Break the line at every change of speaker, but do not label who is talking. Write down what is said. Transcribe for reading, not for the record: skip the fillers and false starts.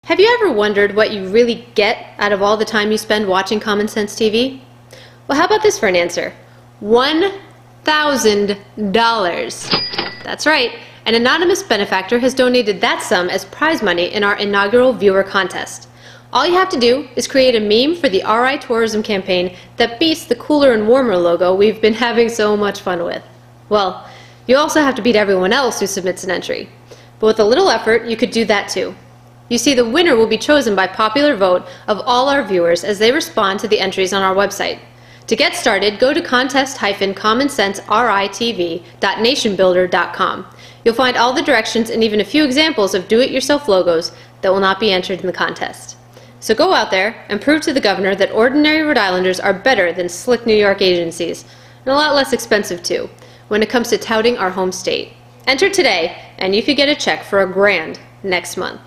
Have you ever wondered what you really get out of all the time you spend watching Common Sense TV? Well, how about this for an answer? $1,000. That's right. An anonymous benefactor has donated that sum as prize money in our inaugural viewer contest. All you have to do is create a meme for the RI Tourism campaign that beats the Cooler and Warmer logo we've been having so much fun with. Well, you also have to beat everyone else who submits an entry. But with a little effort, you could do that too. You see, the winner will be chosen by popular vote of all our viewers as they respond to the entries on our website. To get started, go to contest-commonsenseritv.nationbuilder.com. You'll find all the directions and even a few examples of do-it-yourself logos that will not be entered in the contest. So go out there and prove to the governor that ordinary Rhode Islanders are better than slick New York agencies, and a lot less expensive too, when it comes to touting our home state. Enter today, and you could get a check for $1,000 next month.